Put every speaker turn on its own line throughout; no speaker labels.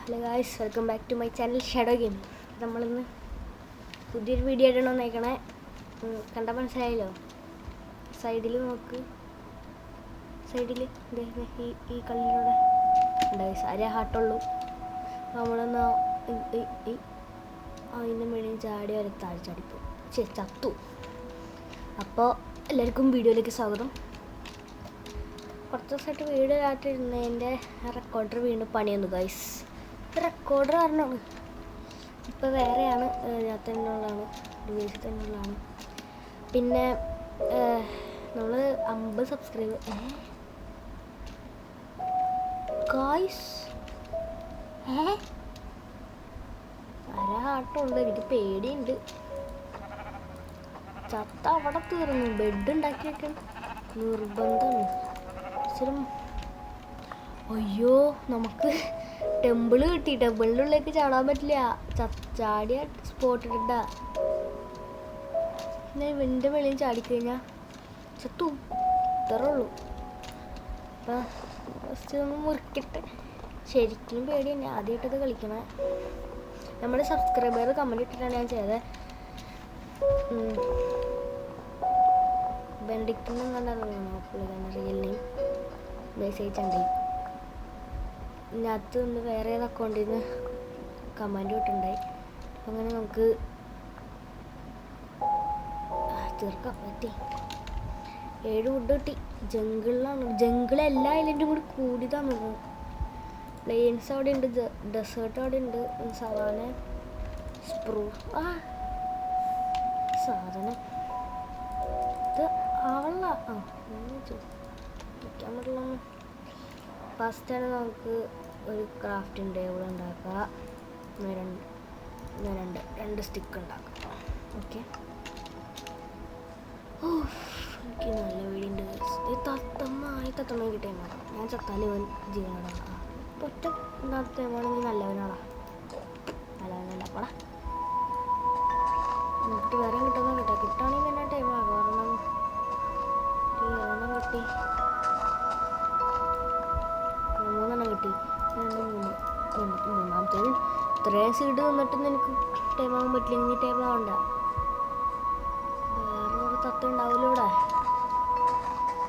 Hello guys, welcome back to my channel shadow game. നമ്മളിന്ന് പുതിയൊരു video ആയിട്ടാണ് വന്നേക്കണേ. കണ്ടാൽ മനസ്സിലായല്ലോ. സൈഡിൽ നോക്ക്, സൈഡിൽ ഈ കല്ലിലൂടെ ഉണ്ട് സാരേ ഹാട്ടുള്ളൂ. നമ്മളൊന്ന് അതിൻ്റെ മേളിൽ ചാടി വരെ താഴ്ചാടിപ്പോ ചത്തു. അപ്പോൾ എല്ലാവർക്കും വീഡിയോയിലേക്ക് സ്വാഗതം. കുറച്ച് ദിവസമായിട്ട് വീഡിയോ ആയിട്ടിരുന്നതിൻ്റെ റെക്കോർഡർ വീണ്ടും പണിയൊന്നു ഗൈസ്. റെക്കോർഡർ കാരണമാണ്. ഇപ്പോൾ വേറെയാണ്, ഞാൻ തന്നെയുള്ളതാണ്, ഡിവൈസിൽ തന്നെയുള്ളതാണ്. പിന്നെ നമ്മൾ 50 സബ്സ്ക്രൈബർ ഗൈസ്. ആട്ടുണ്ട്, എനിക്ക് പേടിയുണ്ട്. ചത്ത അവിടെ തീർന്നു. ബെഡ് ഉണ്ടാക്കി വെക്കണം നിർബന്ധമാണ്. അയ്യോ, നമുക്ക് ടെമ്പിള് കിട്ടി. ടെമ്പിളിൻ്റെ ഉള്ളിലേക്ക് ചാടാൻ പറ്റില്ല. ചാടിയ സ്പോട്ട് ഇട്ടാ എൻ്റെ വെളിയിൽ ചാടിക്കഴിഞ്ഞാൽ ചത്തു. ഇത്രേ ഉള്ളൂ. അപ്പം ഫസ്റ്റ് നമ്മൾ മുറിക്കട്ടെ. ശരിക്കും പേടി തന്നെ. ആദ്യമായിട്ടത് കളിക്കണേ. നമ്മുടെ സബ്സ്ക്രൈബർ കമൻറ്റ് ഇട്ടിട്ടാണ് ഞാൻ ചെയ്തത്. ബെൻഡിക്കുന്ന കണ്ടായിരുന്നു പുള്ളിക്കാരൻ്റെ റിയൽ നെയിം. മെസ്സേജ് ഉണ്ട് ഇതിനകത്ത് നിന്ന് വേറെ ഏത് അക്കൗണ്ടിൽ നിന്ന് കമൻറ്റ് ഇട്ടുണ്ടായി. അങ്ങനെ നമുക്ക് തീർക്കാൻ പറ്റി. 7 വുഡ് കിട്ടി. ജംഗിളിലാണ്. ജംഗിളെല്ലാ ഐലൻഡും കൂടി കൂടിയതാണ്. പ്ലെയിൻസ് അവിടെ ഉണ്ട്, ഡെസേർട്ട് അവിടെ ഉണ്ട്, സവാന, സ്പ്രൂ സാധനം ഇത് ആവള്ള വയ്ക്കാൻ പറ്റില്ല. ഫസ്റ്റാണ് നമുക്ക് ഒരു ക്രാഫ്റ്റിംഗ് ടേബിൾ ഉണ്ടാക്കുക. രണ്ട് സ്റ്റിക്ക് ഉണ്ടാക്കാം. ഓക്കെ, എനിക്ക് നല്ല വീടുണ്ട്. ഈ തത്തമ്മ കിട്ടിയാൽ ഞാൻ ചത്താലും ഇവൻ ജീവനോടാണ്. ഒറ്റ ഉണ്ടാകത്തേമാണെങ്കിൽ നല്ലവനാടാ. നല്ലവനല്ല പടാ. എന്നിട്ട് വേറെ കിട്ടുന്ന കിട്ടുകയാണെങ്കിൽ തന്നെ ടൈമാണ്. കാരണം കിട്ടി, 3 കിട്ടി. മൂന്നാമത്തേത് ഇത്രയും സീഡ് വന്നിട്ട് എനിക്ക് ടൈമാകാൻ പറ്റില്ല. ഇനി ടൈമാവണ്ട. വേറെ ഒരു തത്ത ഉണ്ടാവില്ല ഇവിടെ.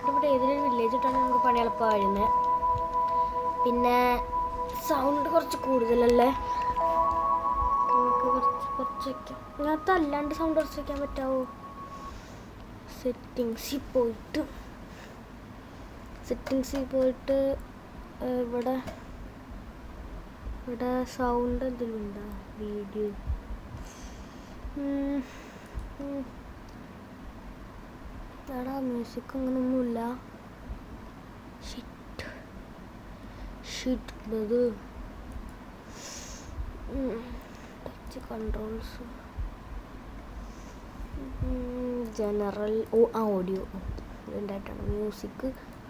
ഇവിടെ ഏതൊരു വില്ലേജ് ഇട്ടാണ് നമുക്ക് പണി എളുപ്പമായിരുന്നത്. പിന്നെ സൗണ്ട് കുറച്ച് കൂടുതലല്ലേ, നമുക്ക് കുറച്ച് വയ്ക്കാം. ഇതിനകത്ത് അല്ലാണ്ട് സൗണ്ട് കുറച്ച് വയ്ക്കാൻ പറ്റാവോ? സെറ്റിങ്സിൽ പോയിട്ട് ഇവിടെ സൗണ്ട് എന്തെങ്കിലും ഉണ്ടോ? വീഡിയോ എടാ, മ്യൂസിക് അങ്ങനൊന്നുമില്ല. ഷിറ്റ് ടച്ച് കൺട്രോൾസ്, ജനറൽ ഓഡിയോ ഇതുണ്ടായിട്ടാണ്. മ്യൂസിക്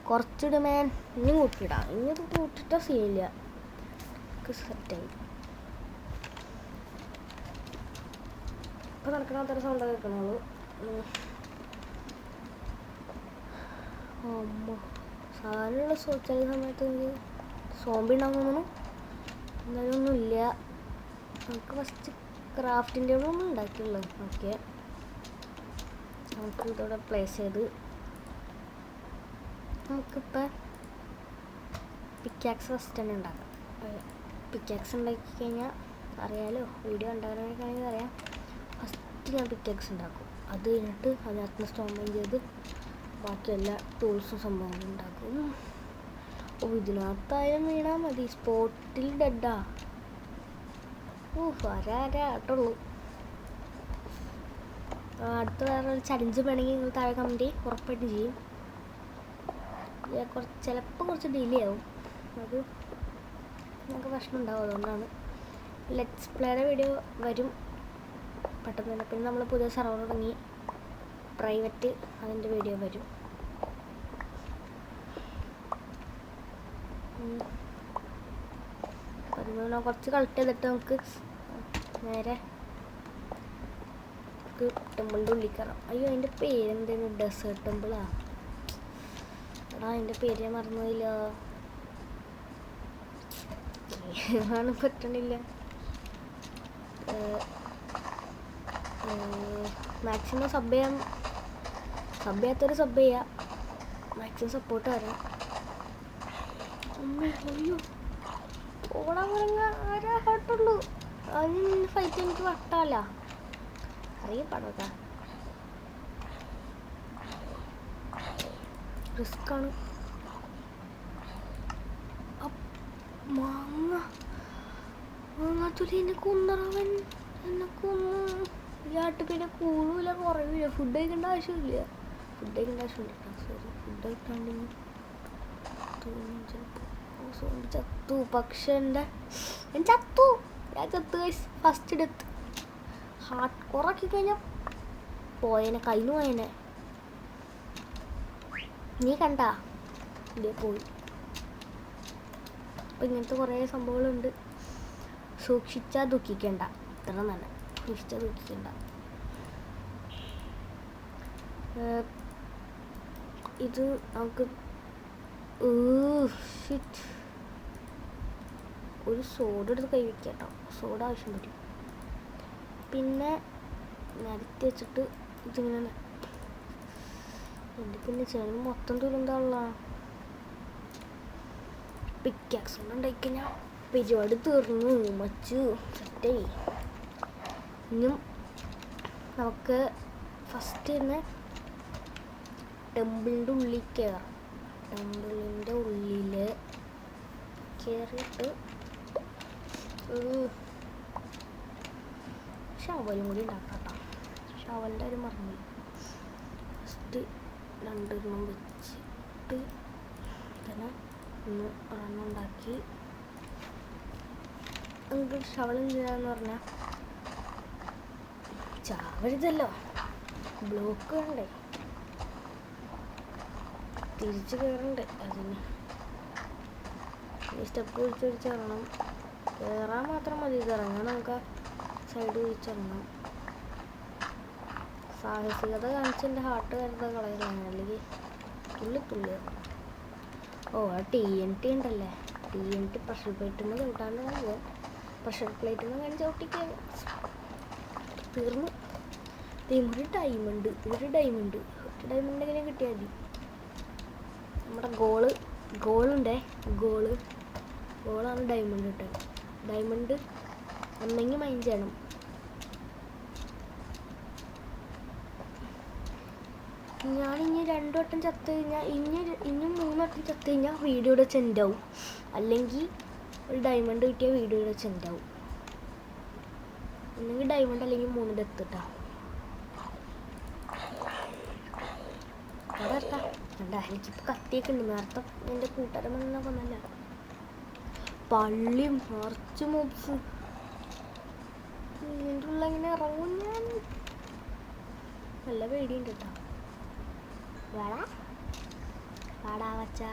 കുറച്ചിട് മാൻ. ഇനി കൂട്ടിയിടാം. ഇനി ഇത് കൂട്ടിയിട്ട സീനില്ല. സെറ്റായി. ഇപ്പം നടക്കണ അത്ര സൗണ്ട് കേൾക്കണുള്ളൂ. സാധാരണയുള്ള ചില സമയത്ത് എനിക്ക് സോംബി ഉണ്ടാകുന്നു. എന്നാലും ഒന്നുമില്ല. നമുക്ക് ഫസ്റ്റ് ക്രാഫ്റ്റിൻ്റെ ഒന്നും ഉണ്ടാക്കിയുള്ളത്. ഓക്കെ, നമുക്ക് ഇതോടെ പ്ലേസ് ചെയ്ത് നമുക്കിപ്പോൾ പിക്കാക്സ് ഫസ്റ്റ് തന്നെ ഉണ്ടാക്കാം. പിക്കാക്സ് ഉണ്ടാക്കി കഴിഞ്ഞാൽ അറിയാലോ, വീഡിയോ ഉണ്ടാക്കാനാണെങ്കിൽ അറിയാം. ഫസ്റ്റ് ഞാൻ പിക്കാക്സ് ഉണ്ടാക്കും. അത് കഴിഞ്ഞിട്ട് അതിനകത്ത് സ്റ്റോൺ ചെയ്ത് ബാക്കി എല്ലാ ടൂൾസും സംഭവങ്ങളും ഉണ്ടാക്കും. ഇതിനകത്തായാലും വീണാൽ മതി. സ്പോട്ടിൽ ഡെഡാ. ആട്ടുള്ളൂ. അടുത്ത വേറെ ഒരു ചലഞ്ച് വേണമെങ്കിൽ നിങ്ങൾ താഴെ കമൻറ്റ് ഉറപ്പായിട്ടും ചെയ്യും. ചിലപ്പോൾ കുറച്ച് ഡിലേ ആവും. അത് നമുക്ക് പ്രശ്നം ഉണ്ടാവും. അതുകൊണ്ടാണ് ലെറ്റ്സ് പ്ലേയുടെ വീഡിയോ വരും പെട്ടെന്ന് തന്നെ. പിന്നെ നമ്മൾ പുതിയ സെർവർ തുടങ്ങി, പ്രൈവറ്റ്, അതിൻ്റെ വീഡിയോ വരും. അതുപോലെ കുറച്ച് കളക്ട് ചെയ്തിട്ട് നമുക്ക് നേരെ ടെമ്പിളിൻ്റെ ഉള്ളിൽ കയറാം. അയ്യോ, അതിൻ്റെ പേരെന്തായിരുന്നു? ഡെസേർട്ട് ടെമ്പിളാ. എടാ, അതിൻ്റെ പേര് ഞാൻ മറന്നില്ല. ആണ് പറ്റണില്ല. മാക്സിമം സബ് ചെയ്യാത്തൊരു സബ് ചെയ്യുക, മാക്സിമം സപ്പോർട്ട് തരാം. അയ്യോ ഓടാൻ പറഞ്ഞ ആരാ ഹോട്ടുള്ളൂ. അതിന് ഫൈറ്റ് എനിക്ക് വട്ടല്ല അറിയപ്പെടാ, റിസ്ക്കാണ്. മാങ്ങത്തുലി എന്നെ കൊന്നറവൻ, എന്നെ കൊന്നു. ഈ ആട്ട് പിന്നെ കൂടൂല കുറവില്ല. ഫുഡ് കഴിക്കേണ്ട ആവശ്യമില്ല, ഫുഡ് കഴിക്കേണ്ട ആവശ്യമില്ല. സോറി, ഫുഡ് കഴിക്കാണ്ടെങ്കിൽ ചത്തു. പക്ഷെ ഞാൻ ചത്തു ഗൈസ്. ഫസ്റ്റ് ഡെത്ത് ഹാർട്ട് കോറാക്കി കഴിഞ്ഞാൽ പോയേനെ, കയ്യിന് പോയേനെ. നീ കണ്ടാ ഇതേ പോയി. അപ്പം ഇങ്ങനത്തെ കുറേ സംഭവങ്ങളുണ്ട്. സൂക്ഷിച്ചാൽ ദുഃഖിക്കണ്ട, ഇത്ര തന്നെ. സൂക്ഷിച്ചാൽ ദുഃഖിക്കണ്ട. ഇത് നമുക്ക് ഒരു സോഡ എടുത്ത് കൈ വയ്ക്കാം കേട്ടോ, സോഡ ആവശ്യം വരും. പിന്നെ നിരത്തി വെച്ചിട്ട് ഇതിങ്ങനെ എൻ്റെ പിന്നെ ചെറിയ മൊത്തം തുരുന്താണല്ലോ. പിക്കാക്സ് കൊണ്ട് ഉണ്ടായിക്കഴിഞ്ഞാൽ പരിപാടി തീർന്നു, മച്ചു സെറ്റായി. ഇനിയും നമുക്ക് ഫസ്റ്റ് തന്നെ ടെമ്പിളിൻ്റെ ഉള്ളിൽ കയറാം. ടെമ്പിളിൻ്റെ ഉള്ളിൽ കയറിയിട്ട് ഷവലും കൂടി ഉണ്ടാക്കാം കേട്ടോ. ഷവലിൻ്റെ ഒരു മറന്നു. ഫസ്റ്റ് രണ്ടെണ്ണം വെച്ചിട്ട് തന്നെ ഒന്ന് ഒരെണ്ണം ഉണ്ടാക്കി. നമുക്ക് ഷവൽ ചെയ്യാന്ന് പറഞ്ഞാൽ ചാവരുതല്ലോ, ബ്ലോക്ക് വേണ്ടേ, തിരിച്ച് കയറണ്ടേ. അതിന് ഈ സ്റ്റെപ്പ് വിളിച്ചിറങ്ങണം. കയറാൻ മാത്രം മതി, ഇറങ്ങാൻ നമുക്ക് സൈഡ് വിളിച്ചിറങ്ങണം. സാഹസികത കാണിച്ച് എൻ്റെ ഹാർട്ട് കരുതാൻ കളയലാണ്, അല്ലെങ്കിൽ തുള്ളി. ഓ ആ TNT ഉണ്ടല്ലേ, TNT പ്രഷർ പ്ലേറ്റിൽ ചവിട്ടാണ്ട് പോകും. പ്രഷർ പ്ലേറ്റിൽ നിന്ന് കഴിഞ്ഞ് ചവിട്ടിക്ക് തീർന്നു. ഒരു ഡയമണ്ട് എങ്ങനെ കിട്ടിയാൽ മതി. നമ്മുടെ ഗോളാണ് ഡയമണ്ട് കിട്ടുക. ഡയമണ്ട് ഒന്നെങ്കിൽ മൈൻഡ് ചെയ്യണം. ഞാനിനി 2 വട്ടം ചത്ത് കഴിഞ്ഞാൽ ഇനി 3 വട്ടം ചത്ത് കഴിഞ്ഞാൽ വീഡിയോയുടെ ചെൻഡാവും, അല്ലെങ്കിൽ ഒരു ഡയമണ്ട് കിട്ടിയ വീഡിയോയുടെ ചെൻഡാവും. ഒന്നെങ്കിൽ ഡയമണ്ട് അല്ലെങ്കിൽ 3 ഡെത്ത് ഇട്ടാ അവിടെ എത്താം. കണ്ടാ എനിക്കിപ്പോൾ കത്തിയൊക്കെ ഉണ്ട്. നേരത്തെ എൻ്റെ കൂട്ടുകാരൻ വന്നൊക്കെ ഒന്നല്ല, പള്ളിയും നിറച്ച് മോബ്സ്. ഇതിൻ്റെ ഉള്ള ഇങ്ങനെ ഇറങ്ങും ഞാൻ. നല്ല പേടിയുണ്ട് കേട്ടോ. വാടാ വച്ചാ.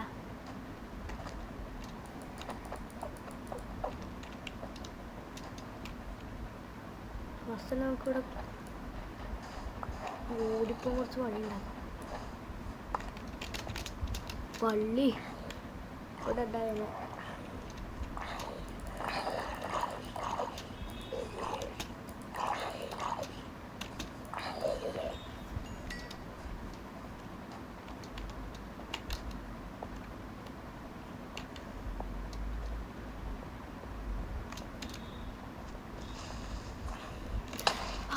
ഫസ്റ്റ് നമുക്കിവിടെ ഓടിപ്പോൾ കുറച്ച് വഴി ഉണ്ടാക്കാം. പള്ളി ഇവിടെ ഉണ്ടായിരുന്നു.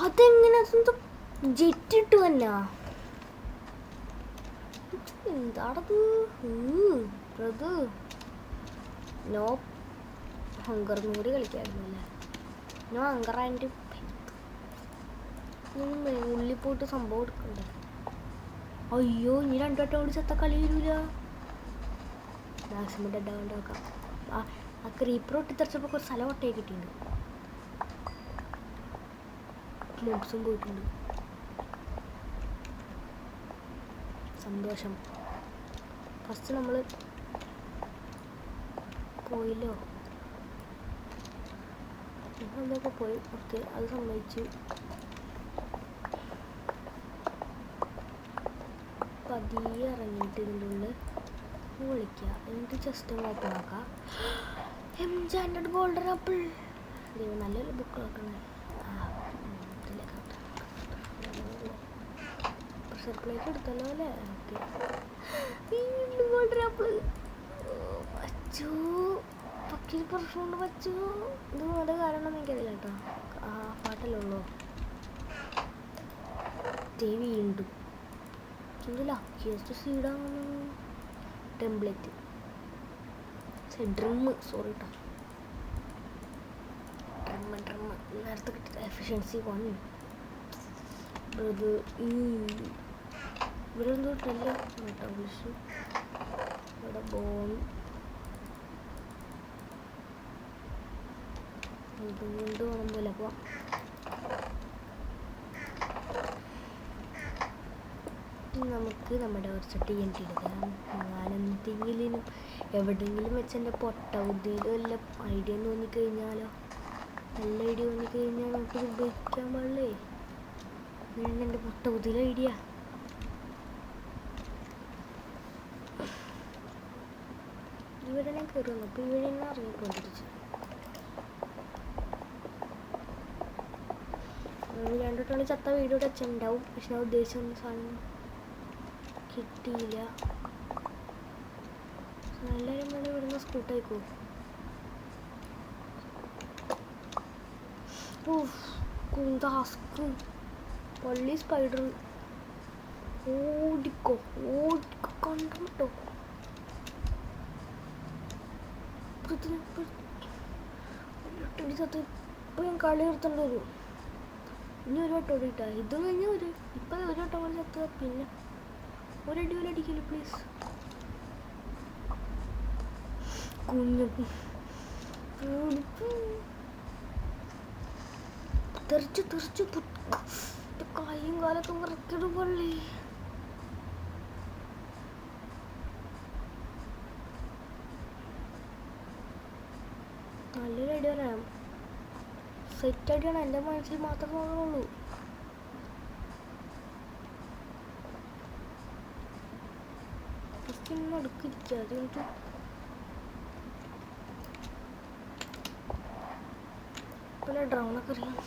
അതെങ്ങനെ ജെറ്റ് ഇട്ടു തന്നെ? എന്താണത്? നോ ഹങ്കർ കൂടി കളിക്കായിരുന്നല്ലേ. നോ ഹങ്കർ ആൻഡ് ഉള്ളിൽ പോയിട്ട് സംഭവം എടുക്കണ്ടേ. അയ്യോ ഇനി 2 വട്ടം കൂടി ചത്ത കളി വരൂല. മാക്സിമം ഡെഡാകൊണ്ട് വെക്കാം. ആ ക്രീപ്പർ ഒട്ടിത്തെറിച്ചപ്പോൾ കുറച്ച് സ്ഥലം ഒട്ടേ കിട്ടിയിട്ടുണ്ട്. മോബ്സും പോയിട്ടുണ്ട്. സന്തോഷം. ഫസ്റ്റ് നമ്മൾ പോയില്ലോ, അതൊക്കെ പോയി. ഓക്കെ, അത് സമ്മതിച്ചു. പതിയെ ഇറങ്ങിയിട്ട് ഇതിൻ്റെ ഉള്ളിൽ വിളിക്കുക. എന്നിട്ട് ജസ്റ്റ് ഓപ്പൺ ആക്കാം. എൻചാന്റഡ് ഗോൾഡൻ ആപ്പിൾ. ദൈവം നല്ലൊരു ബുക്ക് സർപ്രൈസ് എടുത്തല്ലോ അല്ലേ? ഓക്കെ, വീണ്ടും ഗോൾഡൻ ആപ്പിൾ. വച്ചു പക്ഷേ പ്രശ്നമുണ്ട് വച്ചു. ഇത് നല്ല കാരണം എനിക്കറിയില്ല കേട്ടോ. ആ പാട്ടല്ലേ ഉള്ളൂ. വീണ്ടും ഇത് ലക്കിയസ്റ്റ് സീഡാണ്. ടെംപ്ലേറ്റ് ഡ്രം, സോറി കേട്ടോ. ഡ്രം നേരത്തെ കിട്ടിയ എഫിഷ്യൻസി 1. ഇത് ഇവരെന്തോ ട്രെല്ല മെറ്റാബോളിസം. ഇവിടെ ബോൺ ഇതുകൊണ്ട് വേണമെന്നില്ല. അപ്പോൾ നമുക്ക് നമ്മുടെ കുറച്ച് TNT എടുക്കാം. ഞാനെന്തെങ്കിലും എവിടെയെങ്കിലും വെച്ച് എൻ്റെ പൊട്ട ബുദ്ധിയിലും വല്ല ഐഡിയ തോന്നിക്കഴിഞ്ഞാലോ, നല്ല ഐഡിയ തോന്നിക്കഴിഞ്ഞാൽ നമുക്കിത് ഉപയോഗിക്കാൻ പാടില്ലേ. ഇങ്ങനെ എൻ്റെ പൊട്ട ബുദ്ധിയിലെ ഐഡിയ. ഇവിടെ ഞാൻ കയറി വന്നു. അപ്പോൾ ഇവിടെ തന്നെ ഇറങ്ങിക്കൊണ്ടിരിച്ചു. 2 ടോളി ചത്ത വീഡിയോ വെച്ചിട്ടുണ്ടാവും. പക്ഷെ ഞാൻ ഉദ്ദേശിച്ച സാധനം കിട്ടിയില്ല. എല്ലാവരും വേണം ഇവിടുന്ന് സ്കൂട്ടായിക്കോ. കുന്താസ്ക് പള്ളി സ്പൈഡർ. ഓടിക്കോ കണ്ടോ. ചത്ത് ഇപ്പം ഞാൻ കളി നിർത്തേണ്ടി വരും. ഇനി ഒരു വട്ടം ഓടിയിട്ടാ ഇത് കഴിഞ്ഞാൽ ഇപ്പം ഒരു വട്ടം പോലെ ചത്തുക. പിന്നെ ഒരടി പോലെ അടിക്കില്ല പ്ലീസ്. കുഞ്ഞു തെറിച്ച് കൈയും കാലൊക്കെ മറക്കിടും പള്ളി. നല്ലൊരു ഐഡിയ പറയാം. സെറ്റ് ഐഡിയാണ്. എൻ്റെ മനസ്സിൽ മാത്രമേ തോന്നുള്ളൂ. ഫസ്റ്റ് ഇന്ന് അടുക്കിരിക്കുക. അത് കഴിഞ്ഞിട്ട് പല ഡ്രോണൊക്കെ അറിയാം.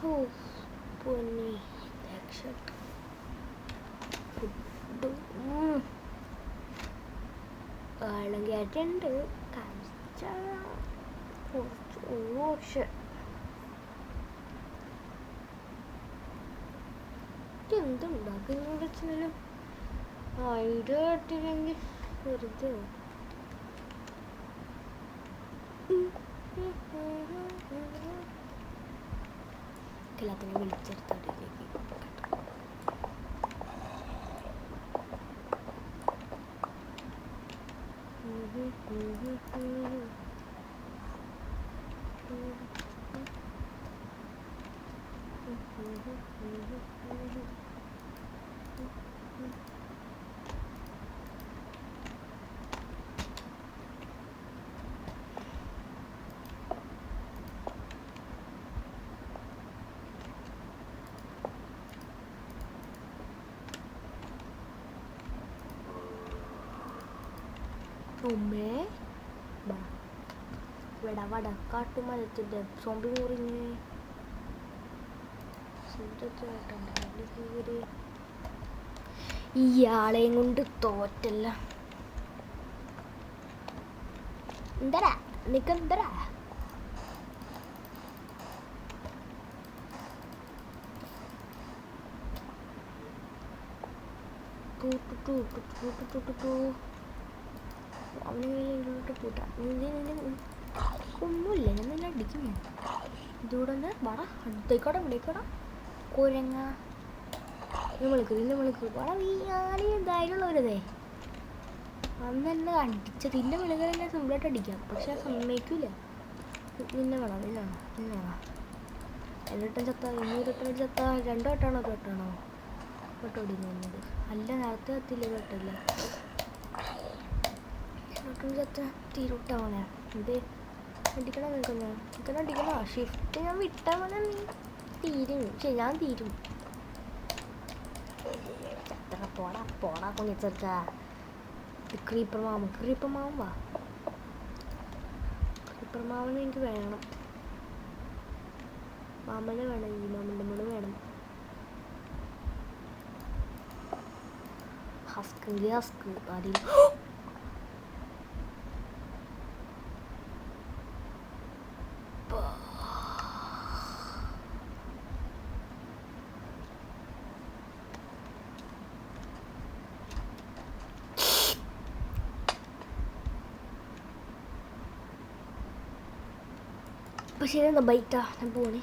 ഓ പൊന്നി ഷർട്ട് ഫുഡ് വെള്ളം കയറ്റുണ്ട്. കഴിച്ച കുറച്ച് എന്തുണ്ടാക്കുന്ന വെച്ചാലും ഐഡിയ കേട്ടില്ലെങ്കിൽ വെറുതെ എല്ലാത്തിനും വിളിച്ചെടുത്തോട്ടേക്ക്. ഉമ്മേ വട കാട്ടുമരത്തിൻ്റെ സോമ്പി മുറിഞ്ഞ് ഇയാളെയും കൊണ്ട് തോറ്റല്ല. എന്തരാ നിക്കെന്തരാ അവനോട്ട് കൂട്ടാ. ഒന്നുമില്ല, ഞാൻ നല്ല അടിക്കും. ഇതൂടെ വട അടുത്തേക്കോടെ ഇവിടേക്കോടാ കുരങ്ങ വിളിക്കും വട വീയാളി എന്തായാലുള്ളവരതേ അന്ന് തന്നെ അടിച്ചത്. ഇതിൻ്റെ വിളികൾ തന്നെ സിമ്പിളായിട്ട് അടിക്കാം. പക്ഷെ സമ്മതിക്കില്ല. നിന്നെ വേണം എന്നിട്ടും ചത്ത 200 ചത്ത 2 വട്ടമാണോ 1 വട്ടമാണോ വട്ടം ഓടിക്കുന്നത്? അല്ല നേരത്തെ കത്തില്ല, വട്ടമില്ല. ചത്ത തീരുട്ടാവണേ. ഇത് അടിക്കണം നിൽക്കുന്ന അടിക്കണോ? ഷിഫ്റ്റ് ഞാൻ വിട്ടാൽ മതി. നീ തീരും. ശരി, ഞാൻ തീരും. പോടാ പോടാ കുഞ്ഞിച്ചെറുക്ക. ഇത് ക്രീപ്പർ മാമൻ വാ. ക്രീപ്പർ മാമനെ എനിക്ക് വേണം. മാമനെ വേണം, ഈ മാമൻ്റെ മോള് വേണം. ഹസ്ക് ആദ്യം പക്ഷേ എന്താ ബൈറ്റാ ഞാൻ പോണേ.